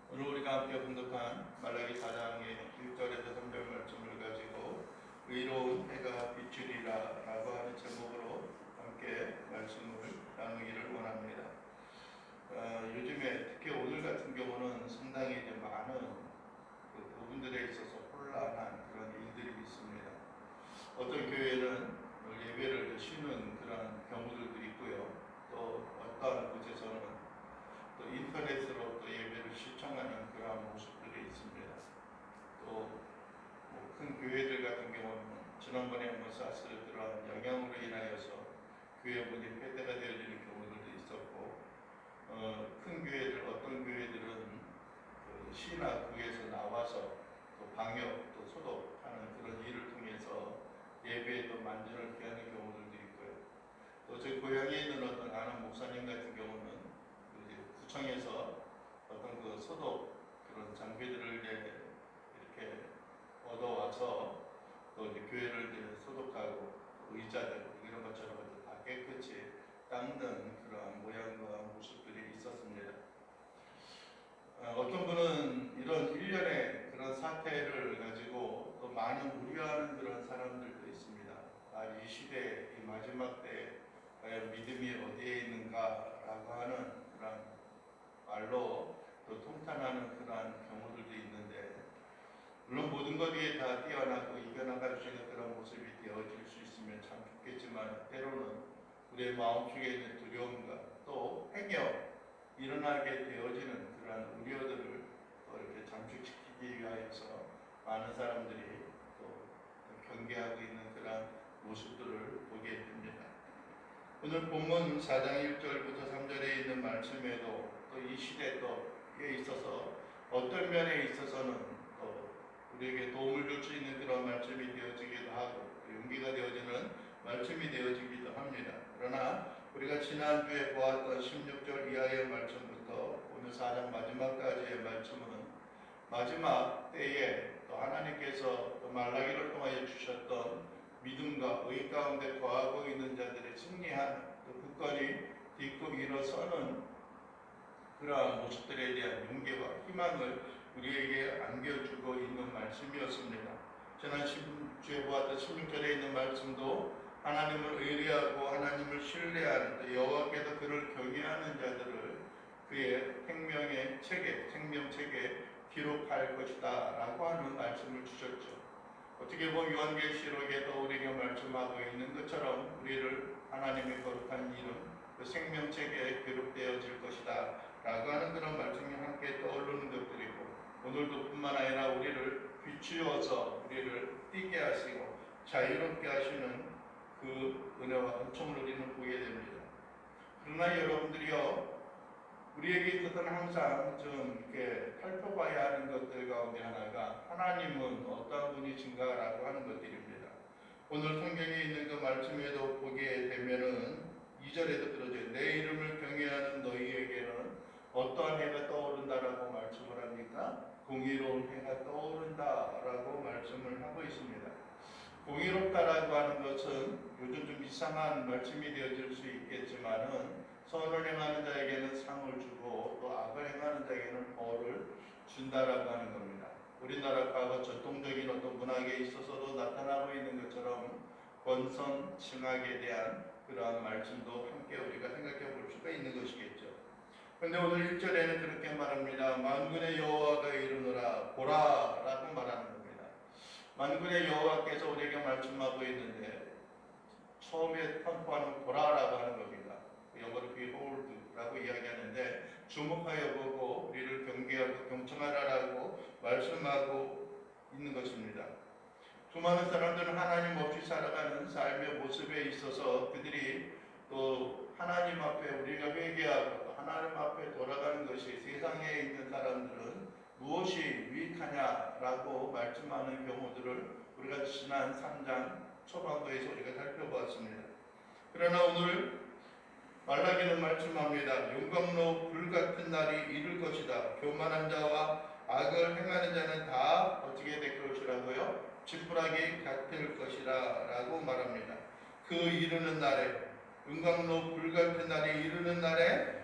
오늘 우리가 함께 분독한 말라기 4장의 1절에서 3절 말씀을 가지고 의로운 해가 비추리라 라고 하는 제목으로 함께 말씀을 나누기를 원합니다. 요즘에 특히 오늘 같은 경우는 상당히 이제 많은 그 부분들에 있어서 혼란한 그런 일들이 있습니다. 어떤 교회는 예배를 쉬는 그런 경우들도 있고요. 또 어떤 곳에서는 또 인터넷으로 또 예배를 시청하는 그러한 모습들이 있습니다. 또 큰 교회들 같은 경우는 지난번에 사스 그러한 영향으로 인하여서 교회 문이 폐쇄가 되어지는 경우들도 있었고, 큰 교회들, 어떤 교회들은 그 시나 구에서 나와서 또 방역, 또 소독하는 그런 일을 통해서 예배에 또 만전을 기하는 경우들도 있고요. 또 저희 고향에 있는 어떤 아는 목사님 같은 경우는 구청에서 어떤 그 소독 그런 장비들을 이렇게 얻어와서 또 이제 교회를 이제 소독하고 의자들 이런 것처럼 다 깨끗이 닦는 그런 모양과 모습들이 있었습니다. 어떤 분은 이런 일련의 그런 사태를 가지고 또 많은 우려하는 그런 사람들도 있습니다. 이 시대, 이 마지막 때 과연 믿음이 어디에 있는가라고 하는 그런 말로 또 통탄하는 그러한 경우들도 있는데, 물론 모든 것 위에 다 뛰어나고 이겨나갈 수 있는 그런 모습이 되어질 수 있으면 참 좋겠지만, 때로는 우리의 마음속에 있는 두려움과 또 행여 일어나게 되어지는 그러한 우려들을 또 이렇게 잠식시키기 위하여서 많은 사람들이 또 경계하고 있는 그러한 모습들을 보게 됩니다. 오늘 본문 4장 1절부터 3절에 있는 말씀에도 또 이 시대 또에 있어서 어떤 면에 있어서는 또 우리에게 도움을 줄 수 있는 그런 말씀이 되어지기도 하고 용기가 되어지는 말씀이 되어지기도 합니다. 그러나 우리가 지난주에 보았던 16절 이하의 말씀부터 오늘 4장 마지막까지의 말씀은 마지막 때에 또 하나님께서 또 말라기를 통하여 주셨던 믿음과 의 가운데 거하고 있는 자들의 승리하는 또 굳건히 딛고 일어서는 그러한 모습들에 대한 용기와 희망을 우리에게 안겨주고 있는 말씀이었습니다. 지난 10주에 보았던 16절에 있는 말씀도 하나님을 의뢰하고 하나님을 신뢰하는 또 여호와께서 그를 경외하는 자들을 그의 생명의 책에, 생명책에 기록할 것이다 라고 하는 말씀을 주셨죠. 어떻게 보면 요한계시록에도 우리에게 말씀하고 있는 것처럼 우리를 하나님의 거룩한 이름, 그 생명책에 기록되어질 것이다 라고 하는 그런 말씀이 함께 떠오르는 것들이고, 오늘도 뿐만 아니라 우리를 비추어서 우리를 뛰게 하시고 자유롭게 하시는 그 은혜와 은총을 우리는 보게 됩니다. 그러나 여러분들이요, 우리에게 있어서는 항상 좀 이렇게 살펴봐야 하는 것들 가운데 하나가 하나님은 어떤 분이신가라고 하는 것들입니다. 오늘 성경에 있는 그 말씀에도 보게 되면은 2절에도 그러죠. 내 이름을 경외하는 너희에게는 어떠한 해가 떠오른다라고 말씀을 합니까? 공의로운 해가 떠오른다라고 말씀을 하고 있습니다. 공의롭다라고 하는 것은 요즘 좀 이상한 말씀이 되어질 수 있겠지만은 선을 행하는 자에게는 상을 주고 또 악을 행하는 자에게는 벌을 준다라고 하는 겁니다. 우리나라 과거 전통적인 어떤 문학에 있어서도 나타나고 있는 것처럼 권선 징악에 대한 그러한 말씀도 함께 우리가 생각해 볼 수가 있는 것이겠죠. 그런데 오늘 1절에는 그렇게 말합니다. 만군의 여호와가 이르노라 보라 라고 말하는 겁니다. 만군의 여호와께서 우리에게 말씀하고 있는데 처음에 선포하는 보라라고 하는 겁니다. 영어로 behold라고 이야기하는데 주목하여 보고 우리를 경계하고 경청하라라고 말씀하고 있는 것입니다. 수많은 사람들은 하나님 없이 살아가는 삶의 모습에 있어서 그들이 또 하나님 앞에 우리가 회개하고 하나님 앞에 돌아가는 것이 세상에 있는 사람들은 무엇이 유익하냐라고 말씀하는 경우들을 우리가 지난 3장 초반부에서 우리가 살펴보았습니다. 그러나 오늘 말라기는 말씀합니다. 용광로 불같은 날이 이를 것이다. 교만한 자와 악을 행하는 자는 다 어떻게 될 것이라고요? 지푸라기 같을 것이라 라고 말합니다. 그 이르는 날에, 용광로 불같은 날이 이르는 날에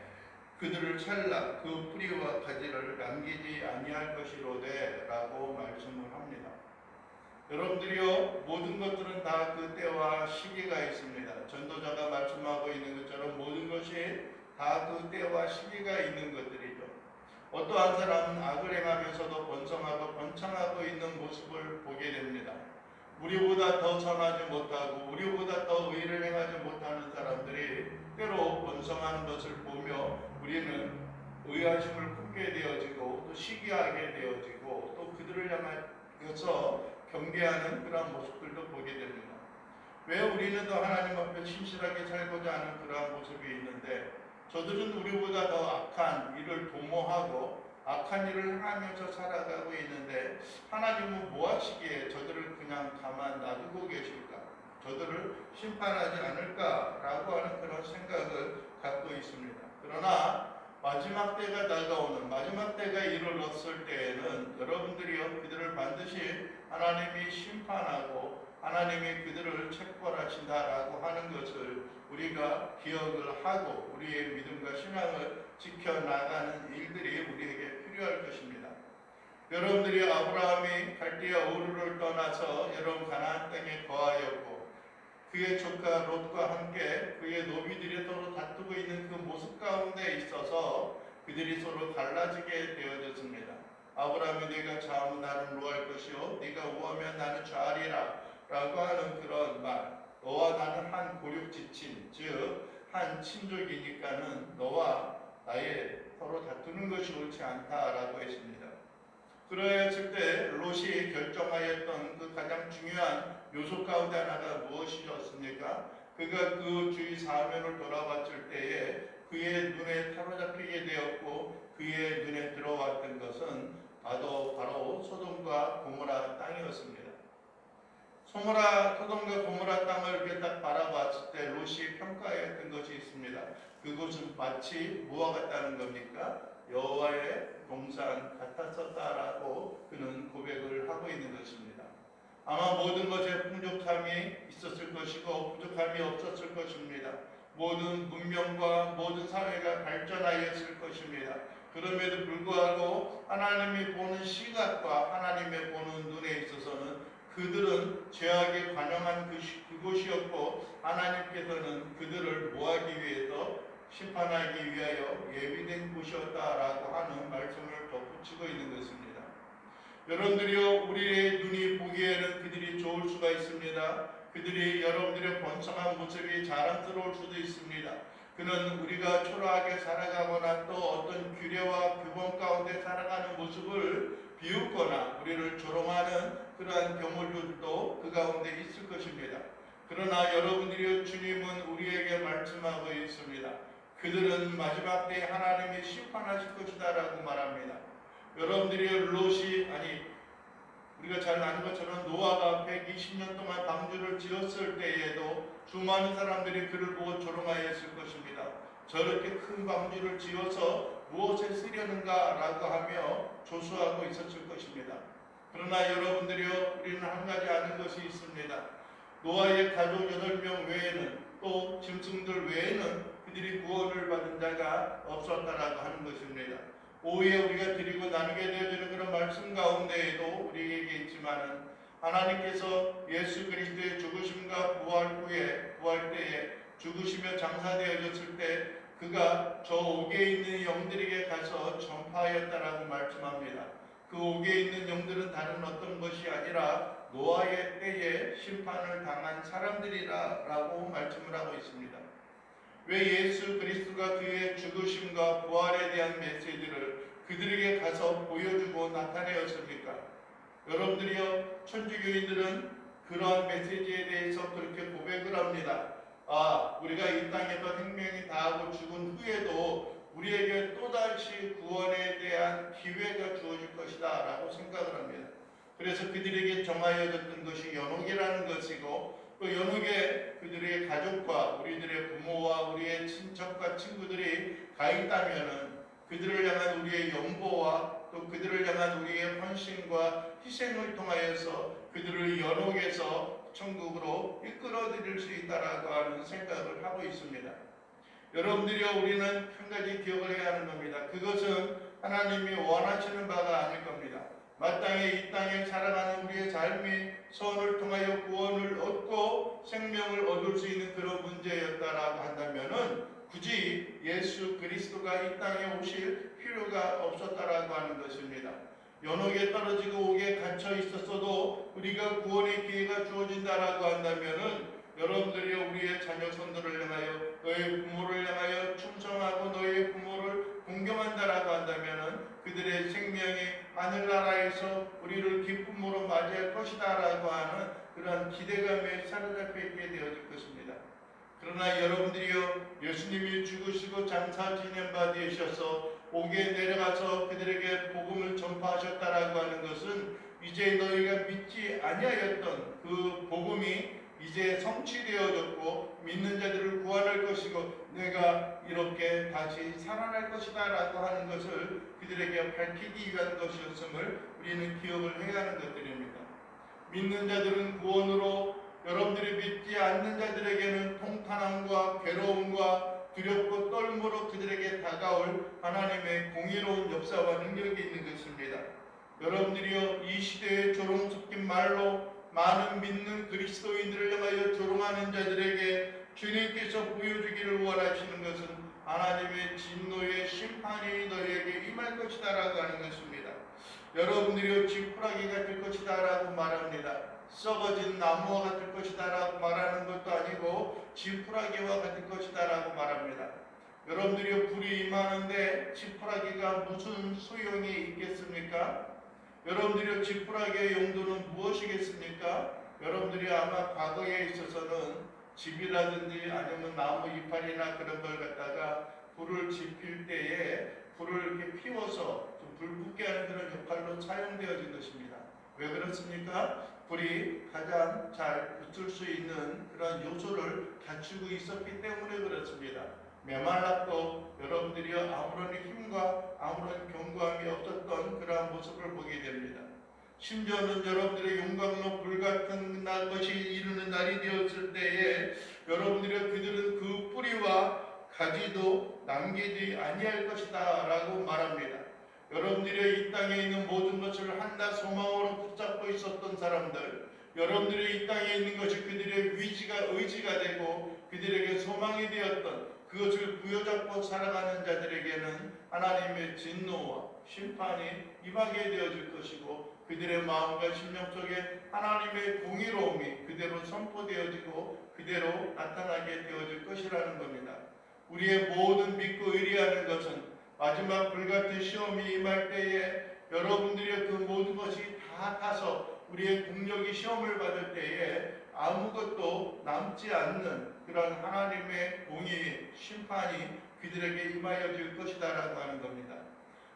그들을 찰나 그 뿌리와 가지를 남기지 아니할 것이로되라고 말씀을 합니다. 여러분들이요, 모든 것들은 다 그 때와 시기가 있습니다. 전도자가 말씀하고 있는 것처럼 모든 것이 다 그 때와 시기가 있는 것들이죠. 어떠한 사람은 악을 행하면서도 번성하고 번창하고 있는 모습을 보게 됩니다. 우리보다 더 선하지 못하고 우리보다 더 의를 행하지 못하는 사람들이 때로 번성하는 것을 보며 우리는 의아심을 품게 되어지고 또 시기하게 되어지고 또 그들을 향해서 경계하는 그러한 모습들도 보게 됩니다. 왜 우리는 더 하나님 앞에 신실하게 살고자 하는 그러한 모습이 있는데 저들은 우리보다 더 악한 일을 도모하고 악한 일을 행하면서 살아가고 있는데 하나님은 뭐 하시기에 저들을 그냥 가만 놔두고 계실까? 저들을 심판하지 않을까라고 하는 그런 생각을 갖고 있습니다. 그러나 마지막 때가 다가오는 마지막 때가 이르렀을 때에는 여러분들이요 그들을 반드시 하나님이 심판하고 하나님이 그들을 책벌하신다라고 하는 것을 우리가 기억을 하고 우리의 믿음과 신앙을 지켜나가는 일들이 우리에게 필요할 것입니다. 여러분들이 아브라함이 갈대아 우르를 떠나서 여러분 가나안 땅에 거하였고 그의 조카 롯과 함께 그의 노비들이 서로 다투고 있는 그 모습 가운데 있어서 그들이 서로 갈라지게 되어졌습니다. 아브라함이 네가 좌우면 나는 우할 것이요 네가 우하면 나는 좌하리라 라고 하는 그런 말, 너와 나는 한 고륙지친 즉 한 친족이니까는 너와 나의 서로 다투는 것이 옳지 않다라고 했습니다. 그러했을 때 롯이 결정하였던 그 가장 중요한 요소 가운데 하나가 무엇이었습니까? 그가 그 주위 사면을 돌아봤을 때에 그의 눈에 사로잡히게 되었고 그의 눈에 들어왔던 것은 바로 소돔과 고모라 땅이었습니다. 소돔과 고모라 땅을 이렇게 딱 바라봤을 때 롯이 평가했던 것이 있습니다. 그곳은 마치 무엇 같다는 겁니까? 여호와의 동산 같았었다라고 그는 고백을 하고 있는 것입니다. 아마 모든 것에 풍족함이 있었을 것이고 부족함이 없었을 것입니다. 모든 문명과 모든 사회가 발전하였을 것입니다. 그럼에도 불구하고 하나님이 보는 시각과 하나님의 보는 눈에 있어서는 그들은 죄악에 관영한 그곳이었고 하나님께서는 그들을 모하기 위해서 심판하기 위하여 예비된 곳이었다라고 하는 말씀을 덧붙이고 있는 것입니다. 여러분들이요 우리의 눈이 보기에는 그들이 좋을 수가 있습니다. 그들이 여러분들의 번성한 모습이 자랑스러울 수도 있습니다. 그는 우리가 초라하게 살아가거나 또 어떤 규례와 규범 가운데 살아가는 모습을 비웃거나 우리를 조롱하는 그러한 경우들도 그 가운데 있을 것입니다. 그러나 여러분들이 주님은 우리에게 말씀하고 있습니다. 그들은 마지막 때에 하나님이 심판하실 것이다 라고 말합니다. 여러분들이 롯이 우리가 잘 아는 것처럼 노아가 120년 동안 방주를 지었을 때에도 수많은 사람들이 그를 보고 조롱하였을 것입니다. 저렇게 큰 방주를 지어서 무엇에 쓰려는가 라고 하며 조수하고 있었을 것입니다. 그러나 여러분들이요 우리는 한 가지 아는 것이 있습니다. 노아의 가족 8명 외에는 또 짐승들 외에는 그들이 구원을 받은 자가 없었다라고 하는 것입니다. 오후에 우리가 드리고 나누게 되어지는 그런 말씀 가운데에도 우리에게 있지만은 하나님께서 예수 그리스도의 죽으심과 부활 때에 죽으시며 장사되어졌을 때 그가 저 옥에 있는 영들에게 가서 전파하였다라고 말씀합니다. 그 옥에 있는 영들은 다른 어떤 것이 아니라 노아의 때에 심판을 당한 사람들이라고 말씀을 하고 있습니다. 왜 예수 그리스도가 그의 죽으심과 부활에 대한 메시지를 그들에게 가서 보여주고 나타내었습니까? 여러분들이요 천주교인들은 그러한 메시지에 대해서 그렇게 고백을 합니다. 우리가 이 땅에서 생명이 다하고 죽은 후에도 우리에게 또다시 구원에 대한 기회가 주어질 것이다 라고 생각을 합니다. 그래서 그들에게 정하여졌던 것이 연옥이라는 것이고 또 연옥에 그들의 가족과 우리들의 부모와 우리의 친척과 친구들이 가 있다면은 그들을 향한 우리의 연보와 또 그들을 향한 우리의 헌신과 희생을 통하여서 그들을 연옥에서 천국으로 이끌어드릴 수 있다라고 하는 생각을 하고 있습니다. 여러분들이요 우리는 한 가지 기억을 해야 하는 겁니다. 그것은 하나님이 원하시는 바가 아닐 겁니다. 마땅히 이 땅에 살아가는 우리의 삶이 소원을 통하여 구원을 얻고 생명을 얻을 수 있는 그런 문제였다라고 한다면은 굳이 예수 그리스도가 이 땅에 오실 필요가 없었다라고 하는 것입니다. 연옥에 떨어지고 옥에 갇혀 있었어도 우리가 구원의 기회가 주어진다라고 한다면은 여러분들이 우리의 자녀 손들을 향하여 너의 부모를 향하여 충성하고 너의 부모를 공경한다라고 한다면은 그들의 생명이 하늘나라에서 우리를 기쁨으로 맞이할 것이다라고 하는 그러한 기대감에 사로잡혀 있게 되어질 것입니다. 그러나 여러분들이요 예수님이 죽으시고 장사 지낸 바 되셔서 옥에 내려가서 그들에게 복음을 전파하셨다라고 하는 것은 이제 너희가 믿지 아니하였던 그 복음이 이제 성취되어졌고 믿는 자들을 구원할 것이고 내가 이렇게 다시 살아날 것이다 라고 하는 것을 그들에게 밝히기 위한 것이었음을 우리는 기억을 해야 하는 것들입니다. 믿는 자들은 구원으로 여러분들이 믿지 않는 자들에게는 통탄함과 괴로움과 두렵고 떨므로 그들에게 다가올 하나님의 공의로운 역사와 능력이 있는 것입니다. 여러분들이요 이 시대의 조롱 섞인 말로 많은 믿는 그리스도인들을 향하여 조롱하는 자들에게 주님께서 보여주기를 원하시는 것은 하나님의 진노의 심판이 너희에게 임할 것이다 라고 하는 것입니다. 여러분들이요 지푸라기가 될 것이다 라고 말합니다. 썩어진 나무와 같을 것이다 라고 말하는 것도 아니고 지푸라기와 같을 것이다 라고 말합니다. 여러분들이 불이 임하는데 지푸라기가 무슨 소용이 있겠습니까? 여러분들이 지푸라기의 용도는 무엇이겠습니까? 여러분들이 아마 과거에 있어서는 집이라든지 아니면 나무 이파리나 그런 걸 갖다가 불을 지필 때에 불을 이렇게 피워서 불 붙게 하는 그런 역할로 사용되어진 것입니다. 왜 그렇습니까? 불이 가장 잘 붙을 수 있는 그런 요소를 갖추고 있었기 때문에 그렇습니다. 메말랐도 여러분들이 아무런 힘과 아무런 견고함이 없었던 그러한 모습을 보게 됩니다. 심지어는 여러분들의 용광로 불같은 것이 이르는 날이 되었을 때에 여러분들이 그들은 그 뿌리와 가지도 남기지 아니할 것이다 라고 말합니다. 여러분들이 이 땅에 있는 모든 것을 한낱 소망으로 붙잡고 있었던 사람들, 여러분들이 이 땅에 있는 것이 그들의 의지가 되고 그들에게 소망이 되었던 그것을 부여잡고 살아가는 자들에게는 하나님의 진노와 심판이 임하게 되어질 것이고 그들의 마음과 심령 속에 하나님의 공의로움이 그대로 선포되어지고 그대로 나타나게 되어질 것이라는 겁니다. 우리의 모든 믿고 의리하는 것은 마지막 불같은 시험이 임할 때에 여러분들의 그 모든 것이 다 타서 우리의 국력이 시험을 받을 때에 아무것도 남지 않는 그런 하나님의 공의 심판이 그들에게 임하여질 것이다 라고 하는 겁니다.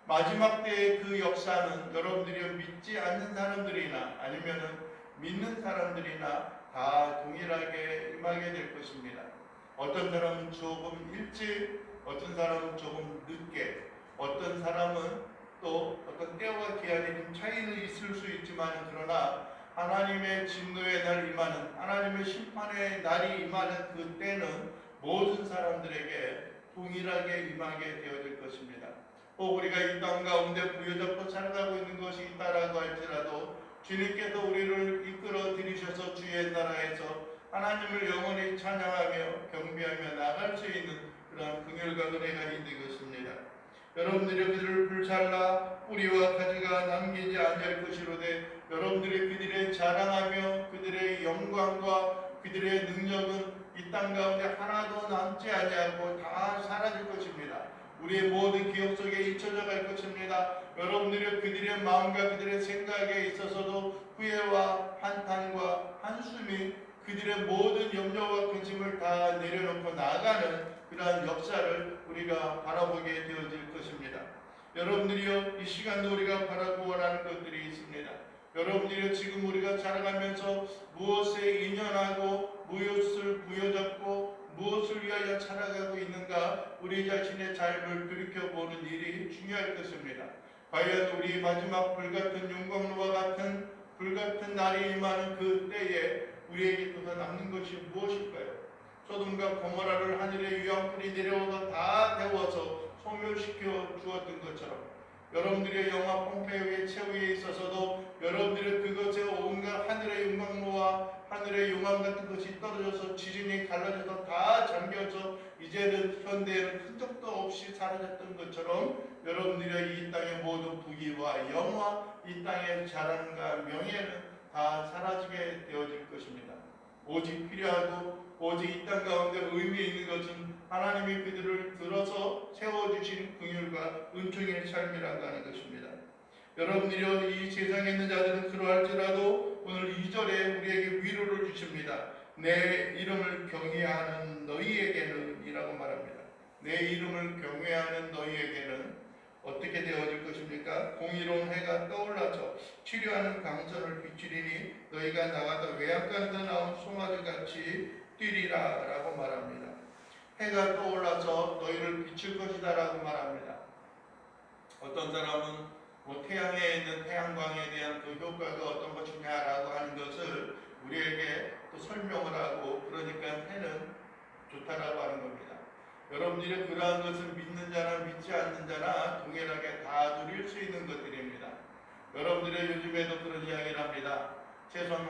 마지막 때의 그 역사는 여러분들이 믿지 않는 사람들이나 아니면은 믿는 사람들이나 다 동일하게 임하게 될 것입니다. 어떤 사람은 조금 일찍, 어떤 사람은 조금 늦게, 어떤 사람은 또 어떤 때와 기한이 좀 차이는 있을 수 있지만 그러나 하나님의 진노의 날 임하는 하나님의 심판의 날이 임하는 그 때는 모든 사람들에게 동일하게 임하게 되어질 것입니다. 혹 우리가 이 땅 가운데 부여잡고 살아가고 있는 것이 있다라고 할지라도 주님께서 우리를 이끌어 들이셔서 주의 나라에서 하나님을 영원히 찬양하며 경배하며 나갈 수 있는 그런 긍휼과 은혜가 있는 것입니다. 여러분들이 그들을 불살라 뿌리와 가지가 남기지 아니할 것이로되 여러분들이 그들의 자랑하며 그들의 영광과 그들의 능력은 이 땅 가운데 하나도 남지 아니하고 다 사라질 것입니다. 우리의 모든 기억 속에 잊혀져 갈 것입니다. 여러분들이 그들의 마음과 그들의 생각에 있어서도 후회와 한탄과 한숨이 그들의 모든 염려와 근심을 다 내려놓고 나아가는 그러한 역사를 우리가 바라보게 되어질 것입니다. 여러분들이요 이 시간도 우리가 바라고 원하는 것들이 있습니다. 여러분들이 지금 우리가 살아가면서 무엇에 인연하고 무엇을 부여잡고 무엇을 위하여 살아가고 있는가 우리 자신의 삶을 돌이켜보는 일이 중요할 것입니다. 과연 우리 마지막 불같은 용광로와 같은 불같은 날이 임하는 그 때에 우리에게 더 남는 것이 무엇일까요? 소돔과 고모라를 하늘의 유황불이 내려와서 다 데워서 소멸시켜 주었던 것처럼 여러분들의 영화 폼페이오의 최후에 있어서도 여러분들의 그것에 온갖 하늘의 용광로와 하늘의 용암 같은 것이 떨어져서 지진이 갈라져서 다 잠겨서 이제는 현대에는 흔적도 없이 사라졌던 것처럼 여러분들의 이 땅의 모든 부귀와 영화, 이 땅의 자랑과 명예는 다 사라지게 되어질 것입니다. 오직 필요하고 오직 이 땅 가운데 의미 있는 것은 하나님이 그들을 들어서 세워주신 긍휼과 은총의 삶이라고 하는 것입니다. 여러분들이 이 세상에 있는 자들은 그러할지라도 오늘 2절에 우리에게 위로를 주십니다. 내 이름을 경외하는 너희에게는 이라고 말합니다. 내 이름을 경외하는 너희에게는 어떻게 되어질 것입니까? 공의로운 해가 떠올라서 치료하는 강선을 비추리니 너희가 나가다 외양간에서 나온 송아지같이 뛰리라 라고 말합니다. 해가 떠올라서 너희를 비출 것이다 라고 말합니다. 어떤 사람은 태양에 있는 태양광에 대한 그 효과가 어떤 것이냐라고 하는 것을 우리에게 또 설명을 하고, 그러니까 해는 좋다라고 하는 겁니다. 여러분들이 그러한 것을 믿는 자나 믿지 않는 자나 동일하게 다 누릴 수 있는 것들입니다. 여러분들의 요즘에도 그런 이야기를 합니다. 최소한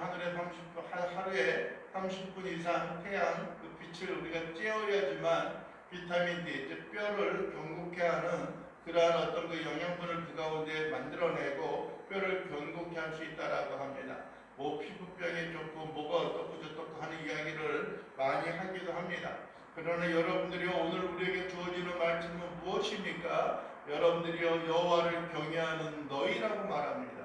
하루에 30분 이상 태양 그 빛을 우리가 쬐어야지만 비타민 D, 즉 뼈를 견고케 하는 그러한 어떤 그 영양분을 그 가운데 만들어내고 뼈를 견고케 할 수 있다라고 합니다. 뭐 피부병이 좋고 뭐가 어떻고 저떻고 하는 이야기를 많이 하기도 합니다. 그러나 여러분들이 오늘 우리에게 주어지는 말씀은 무엇입니까? 여러분들이요 여호와를 경외하는 너희라고 말합니다.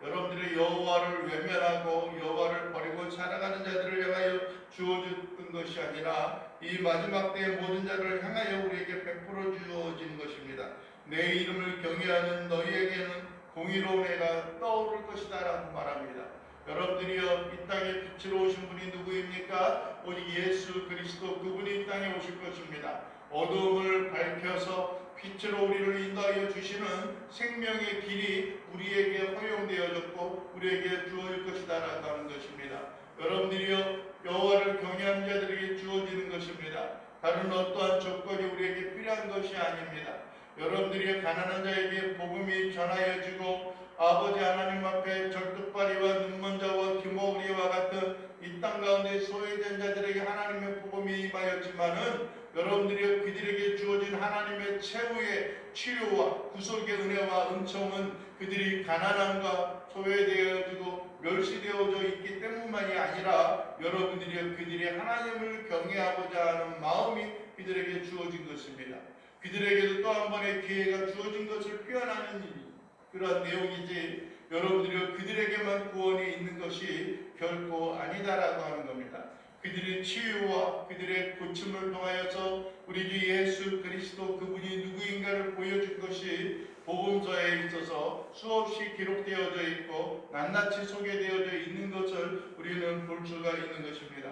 여러분들이 여호와를 외면하고 여호와를 버리고 살아가는 자들을 향하여 주어졌던 것이 아니라 이 마지막 때의 모든 자들을 향하여 우리에게 베풀어 주어진 것입니다. 내 이름을 경외하는 너희에게는 공의로운 해가 떠오를 것이다 라고 말합니다. 여러분들이요 이 땅에 빛으로 오신 분이 누구입니까? 오직 예수 그리스도, 그분이 이 땅에 오실 것입니다. 어두움을 밝혀서 빛으로 우리를 인도하여 주시는 생명의 길이 우리에게 허용되어졌고 우리에게 주어질 것이다 라고 하는 것입니다. 여러분들이요 여호와를 경외하는 자들에게 주어지는 것입니다. 다른 어떠한 조건이 우리에게 필요한 것이 아닙니다. 여러분들이 가난한 자에게 복음이 전하여지고 아버지 하나님 앞에 절뚝발이와 눈먼 자와 기모으리와 같은 이 땅 가운데 소외된 자들에게 하나님의 복음이 임하였지만은 여러분들이 그들에게 주어진 하나님의 최후의 치료와 구속의 은혜와 은총은 그들이 가난함과 소외되어지고 멸시되어져 있기 때문만이 아니라 여러분들이 그들이 하나님을 경외하고자 하는 마음이 그들에게 주어진 것입니다. 그들에게도 또 한 번의 기회가 주어진 것을 표현하는 그런 내용이지, 여러분들이 그들에게만 구원이 있는 것이 결코 아니다라고 하는 겁니다. 그들의 치유와 그들의 고침을 통하여서 우리 주 예수 그리스도 그분이 누구인가를 보여준 것이 복음서에 있어서 수없이 기록되어져 있고 낱낱이 소개되어져 있는 것을 우리는 볼 수가 있는 것입니다.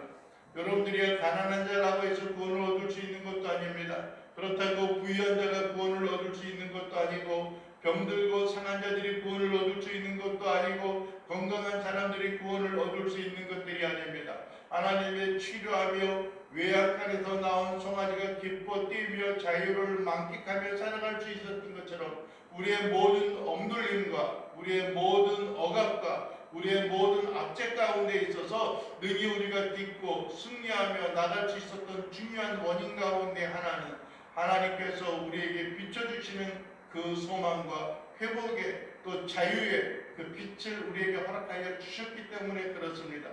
여러분들이 가난한 자라고 해서 구원을 얻을 수 있는 것도 아닙니다. 그렇다고 부유한 자가 구원을 얻을 수 있는 것도 아니고 병들고 상한 자들이 구원을 얻을 수 있는 것도 아니고 건강한 사람들이 구원을 얻을 수 있는 것들이 아닙니다. 하나님의 치료하며 외양간에서 나온 송아지가 기뻐 뛰며 자유를 만끽하며 살아갈 수 있었던 것처럼 우리의 모든 억눌림과 우리의 모든 억압과 우리의 모든 압제 가운데 있어서 능히 우리가 딛고 승리하며 나갈 수 있었던 중요한 원인 가운데 하나는 하나님께서 우리에게 비춰주시는 그 소망과 회복의 또 자유의 그 빛을 우리에게 허락하여 주셨기 때문에 그렇습니다.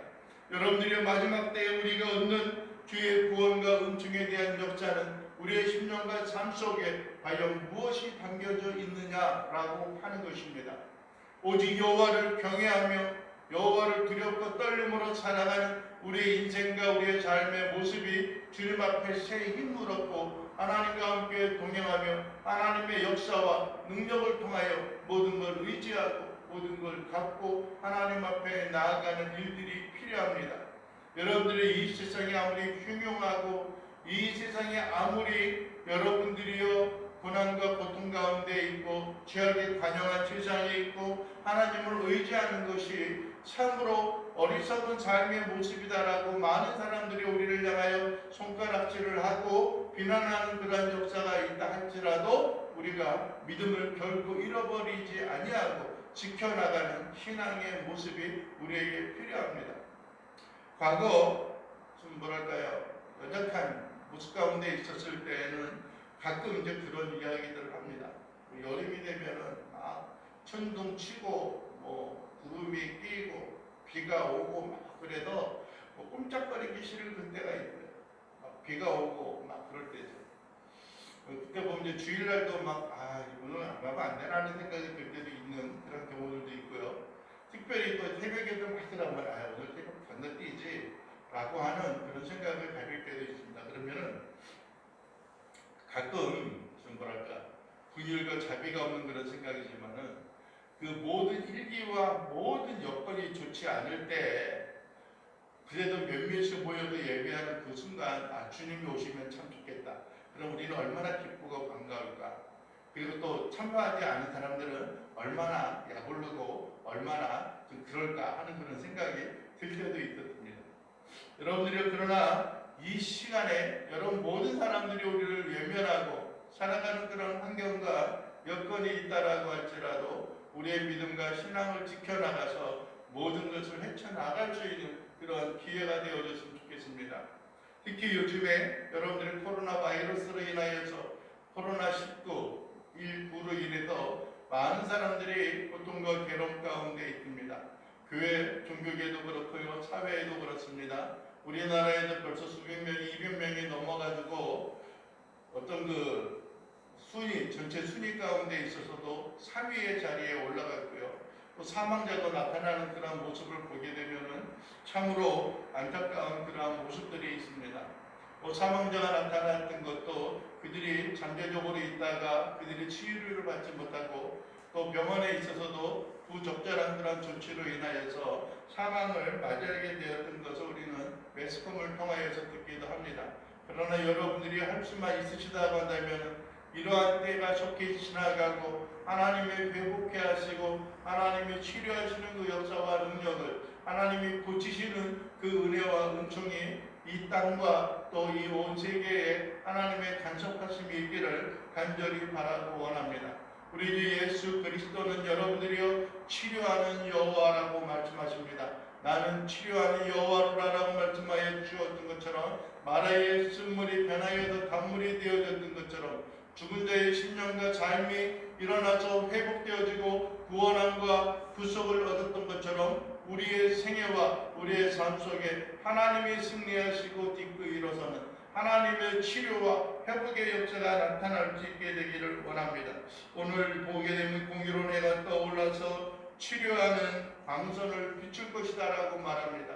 여러분들의 마지막 때에 우리가 얻는 주의 구원과 은총에 대한 역사는 우리의 심령과 삶 속에 과연 무엇이 담겨져 있느냐라고 하는 것입니다. 오직 여호와를 경외하며 여호와를 두렵고 떨림으로 살아가는 우리의 인생과 우리의 삶의 모습이 주님 앞에 새 힘을 얻고 하나님과 함께 동행하며 하나님의 역사와 능력을 통하여 모든 걸 의지하고 모든 걸 갖고 하나님 앞에 나아가는 일들이 필요합니다. 여러분들이 이 세상이 아무리 흉흉하고 이 세상이 아무리 여러분들이요 고난과 고통 가운데 있고 죄악에 관영한 세상에 있고 하나님을 의지하는 것이 참으로 어리석은 삶의 모습이다라고 많은 사람들이 우리를 향하여 손가락질을 하고 비난하는 그런 역사가 있다 할지라도 우리가 믿음을 결코 잃어버리지 아니하고 지켜나가는 신앙의 모습이 우리에게 필요합니다. 과거 좀 뭐랄까요, 연약한 모습 가운데 있었을 때에는 가끔 이제 그런 이야기들을 합니다. 여름이 되면은 막 천둥 치고 뭐 구름이 끼고 비가 오고 막 그래도 뭐 꼼짝거리기 싫을 그때가 있고요. 막 비가 오고 막 그럴 때죠. 그때 보면 이제 주일날도 막 오늘 안 가면 안 되나 하는 생각이 들 때도 있는 그런 경우들도 있고요. 특별히 또 새벽에도 막 그러면 오늘 새벽 건너뛰지 라고 하는 그런 생각을 가질 때도 있습니다. 그러면은 가끔 좀 뭐랄까 분율과 자비가 없는 그런 생각이지만은 그 모든 일기와 모든 여건이 좋지 않을 때 그래도 몇몇이 모여도 예배하는 그 순간 주님이 오시면 참 좋겠다. 그럼 우리는 얼마나 기쁘고 반가울까. 그리고 또 참여하지 않은 사람들은 얼마나 야불르고 얼마나 좀 그럴까 하는 그런 생각이 들 때도 있었습니다. 여러분들이 그러나 이 시간에 여러분 모든 사람들이 우리를 외면하고 살아가는 그런 환경과 여건이 있다라고 할지라도 우리의 믿음과 신앙을 지켜나가서 모든 것을 헤쳐나갈 수 있는 그런 기회가 되어졌으면 좋겠습니다. 특히 요즘에 여러분들이 코로나 바이러스로 인하여서 코로나19로 인해서 많은 사람들이 고통과 괴로움 가운데 있습니다. 교회, 종교계도 그렇고요, 사회에도 그렇습니다. 우리나라에도 벌써 수백 명이, 200명이 넘어가지고 어떤 그 순위, 전체 순위 가운데 있어서도 3위의 자리에 올라갔고요. 또 사망자도 나타나는 그런 모습을 보게 되면은 참으로 안타까운 그런 모습들이 있습니다. 사망자가 나타났던 것도 그들이 잠재적으로 있다가 그들이 치유를 받지 못하고 또 병원에 있어서도 부적절한 그런 조치로 인하여서 사망을 맞이하게 되었던 것을 우리는 매스컴을 통하여서 듣기도 합니다. 그러나 여러분들이 할 수만 있으시다고 한다면 이러한 때가 좋게 지나가고 하나님의 회복해 하시고 하나님의 치료하시는 그 역사와 능력을 하나님이 고치시는 그 은혜와 은총이 이 땅과 또 이 온 세계에 하나님의 간섭하심이 있기를 간절히 바라고 원합니다. 우리 주 예수 그리스도는 여러분들이여 치료하는 여호와라고 말씀하십니다. 나는 치료하는 여호와라고 말씀하여 주었던 것처럼 마라의 쓴물이 변하여서 단물이 되어졌던 것처럼 죽은 자의 심령과 삶이 일어나서 회복되어지고 구원함과 구속을 얻었던 것처럼 우리의 생애와 우리의 삶 속에 하나님이 승리하시고 딛고 일어서는 하나님의 치료와 회복의 역사가 나타날 수 있게 되기를 원합니다. 오늘 보게 되면 공의로 내가 떠올라서 치료하는 광선을 비출 것이다라고 말합니다.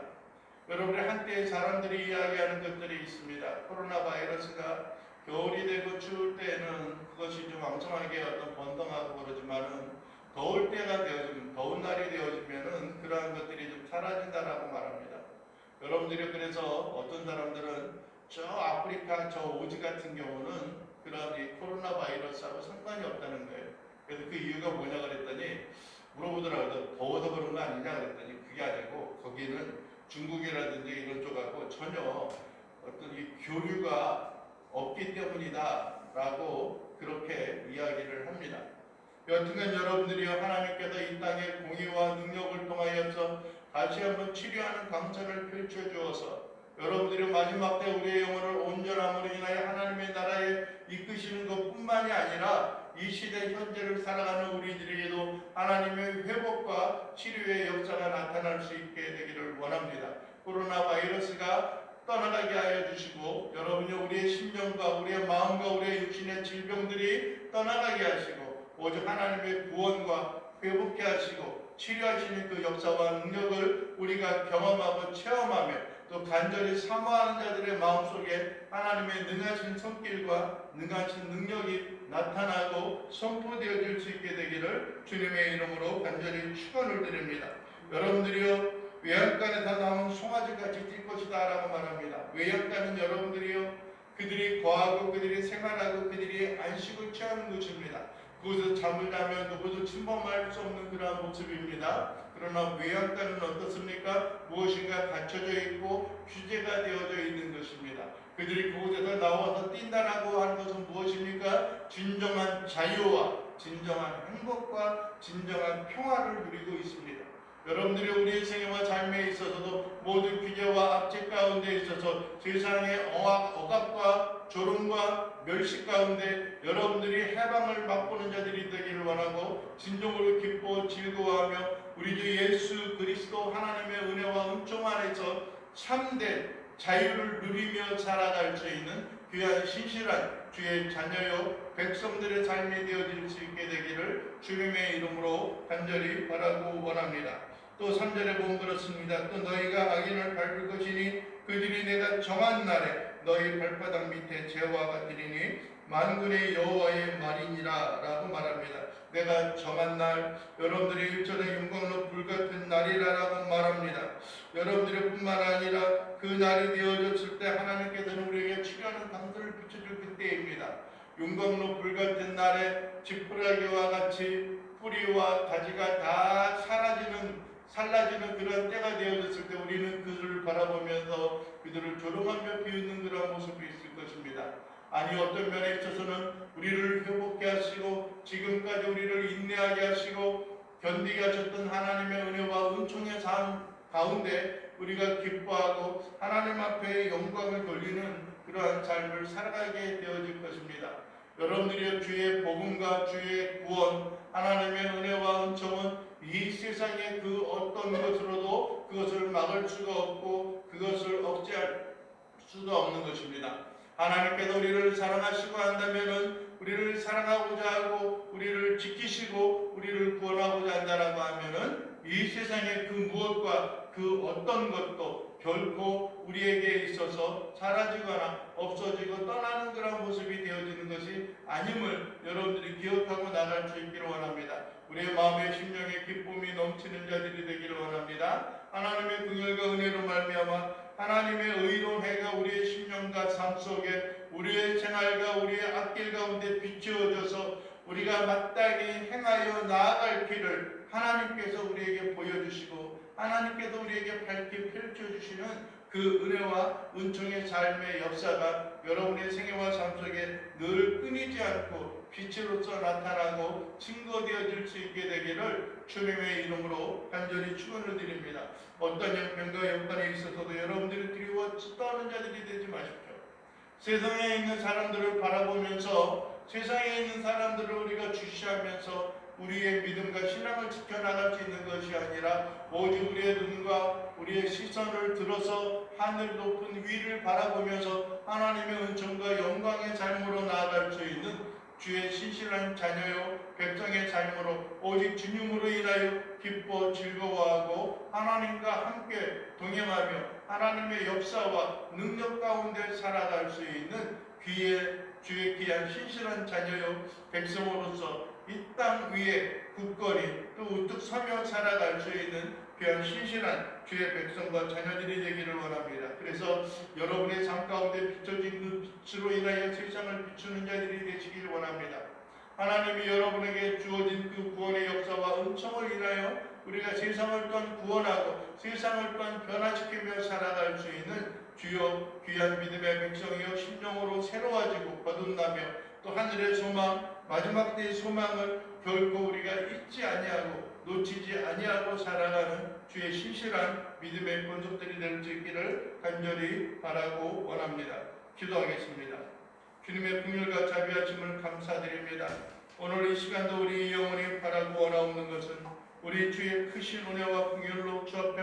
여러분의 한때 사람들이 이야기하는 것들이 있습니다. 코로나 바이러스가 겨울이 되고 추울 때는 그것이 좀 왕성하게 어떤 번성하고 그러지만은 더울 때가 되어지면, 더운 날이 되어지면은 그러한 것들이 좀 사라진다라고 말합니다. 여러분들이 그래서 어떤 사람들은 저 아프리카 저 오지 같은 경우는 그런 이 코로나 바이러스하고 상관이 없다는 거예요. 그래서 그 이유가 뭐냐 그랬더니 물어보더라고요. 더워서 그런 거 아니냐 그랬더니 그게 아니고 거기는 중국이라든지 이런 쪽하고 전혀 어떤 이 교류가 없기 때문이다라고 그렇게 이야기를 합니다. 여튼간 여러분들이 하나님께서 이 땅의 공의와 능력을 통하여서 다시 한번 치료하는 광선을 펼쳐주어서 여러분들이 마지막 때 우리의 영혼을 온전함으로 인하여 하나님의 나라에 이끄시는 것뿐만이 아니라 이 시대 현재를 살아가는 우리들에게도 하나님의 회복과 치료의 역사가 나타날 수 있게 되기를 원합니다. 코로나 바이러스가 떠나가게 하여 주시고 여러분이 우리의 심령과 우리의 마음과 우리의 육신의 질병들이 떠나가게 하시고 오직 하나님의 구원과 회복케 하시고 치료하시는 그 역사와 능력을 우리가 경험하고 체험하며 또 간절히 사모하는 자들의 마음속에 하나님의 능하신 손길과 능하신 능력이 나타나고 선포되어질 수 있게 되기를 주님의 이름으로 간절히 축원을 드립니다. 여러분들이요 외양간에서 나온 송아지같이 뛸 것이다 라고 말합니다. 외양간은 여러분들이요 그들이 거하고 그들이 생활하고 그들이 안식을 취하는 곳입니다. 그곳에서 잠을 자면 누구도 침범할 수 없는 그러한 모습입니다. 그러나 외양간은 어떻습니까? 무엇인가 갖춰져 있고 규제가 되어져 있는 것입니다. 그들이 그곳에서 나와서 뛴다라고 하는 것은 무엇입니까? 진정한 자유와 진정한 행복과 진정한 평화를 누리고 있습니다. 여러분들이 우리의 생애와 삶에 있어서도 모든 규제와 압제 가운데 있어서 세상의 억압과 조롱과 멸시 가운데 여러분들이 해방을 맛보는 자들이 되기를 원하고 진정으로 기뻐 즐거워하며 우리 주 예수 그리스도 하나님의 은혜와 은총 안에서 참된 자유를 누리며 살아갈 수 있는 귀한 신실한 주의 자녀요 백성들의 삶이 되어질 수 있게 되기를 주님의 이름으로 간절히 바라고 원합니다. 또 3절에 보면 그렇습니다. 또 너희가 악인을 밟을 것이니 그들이 내가 정한 날에 너희 발바닥 밑에 재와 같으리니 만군의 여호와의 말이니라 라고 말합니다. 내가 정한 날, 여러분들의 일전의 영광로 불같은 날이라고 말합니다. 여러분들의 뿐만 아니라 그 날이 되어졌을 때 하나님께서는 우리에게 치료하는 강도를 비춰줄 그때입니다. 용광로 불같은 날에 지푸라기와 같이 뿌리와 가지가 다 살라지는 그런 때가 되어졌을 때 우리는 그들을 바라보면서 그들을 조롱하며 비웃는 그런 모습이 있을 것입니다. 아니 어떤 면에 있어서는 우리를 회복케 하시고 지금까지 우리를 인내하게 하시고 견디게 하셨던 하나님의 은혜와 은총의 삶 가운데 우리가 기뻐하고 하나님 앞에 영광을 돌리는 그러한 삶을 살아가게 되어질 것입니다. 여러분들이 주의 복음과 주의 구원 하나님의 은혜와 은총은 이 세상의 그 어떤 것으로도 그것을 막을 수가 없고 그것을 억제할 수도 없는 것입니다. 하나님께서 우리를 사랑하시고 한다면은 우리를 사랑하고자 하고 우리를 지키시고 우리를 구원하고자 한다라고 하면은 이 세상의 그 무엇과 그 어떤 것도 결코 우리에게 있어서 사라지거나 없어지고 떠나는 그런 모습이 되어지는 것이 아님을 여러분들이 기억하고 나갈 수 있기를 원합니다. 우리의 마음의 심령의 기쁨이 넘치는 자들이 되기를 원합니다. 하나님의 긍휼과 은혜로 말미암아 하나님의 의로운 해가 우리의 심령과 삶 속에 우리의 생활과 우리의 앞길 가운데 비추어져서 우리가 마땅히 행하여 나아갈 길을 하나님께서 우리에게 보여주시고 하나님께서 우리에게 밝히 펼쳐주시는 그 은혜와 은총의 삶의 역사가 여러분의 생애와 삶 속에 늘 끊이지 않고 빛으로서 나타나고 증거되어질 수 있게 되기를 주님의 이름으로 간절히 축원을 드립니다. 어떤 형편과 여건에 있어서도 여러분들이 두려워 떠는 자들이 되지 마십시오. 세상에 있는 사람들을 바라보면서 세상에 있는 사람들을 우리가 주시하면서 우리의 믿음과 신앙을 지켜나갈 수 있는 것이 아니라 오직 우리의 눈과 우리의 시선을 들어서 하늘 높은 위를 바라보면서 하나님의 은총과 영광의 삶으로 나아갈 수 있는 주의 신실한 자녀요 백성의 삶으로 오직 주님으로 인하여 기뻐 즐거워하고 하나님과 함께 동행하며 하나님의 역사와 능력 가운데 살아갈 수 있는 주의 귀한 신실한 자녀요 백성으로서 이 땅 위에 굳건히 또 우뚝 서며 살아갈 수 있는 귀한 신실한 주의 백성과 자녀들이 되기를 원합니다. 그래서 여러분의 삶 가운데 비춰진 그 빛으로 인하여 세상을 비추는 자들이 되시길 원합니다. 하나님이 여러분에게 주어진 그 구원의 역사와 은총을 인하여 우리가 세상을 또한 구원하고 세상을 또한 변화시키며 살아갈 수 있는 주여 귀한 믿음의 백성이여 심령으로 새로워지고 거듭나며 또 하늘의 소망 마지막 때의 소망을 결코 우리가 잊지 아니하고 놓치지 아니하고 살아가는 주의 신실한 믿음의 본속들이 될 수 있기를 간절히 바라고 원합니다. 기도하겠습니다. 주님의 긍휼과 자비하심을 감사드립니다. 오늘 이 시간도 우리 영혼이 바라고 원하옵는 것은 우리 주의 크신 은혜와 긍휼로 주 앞에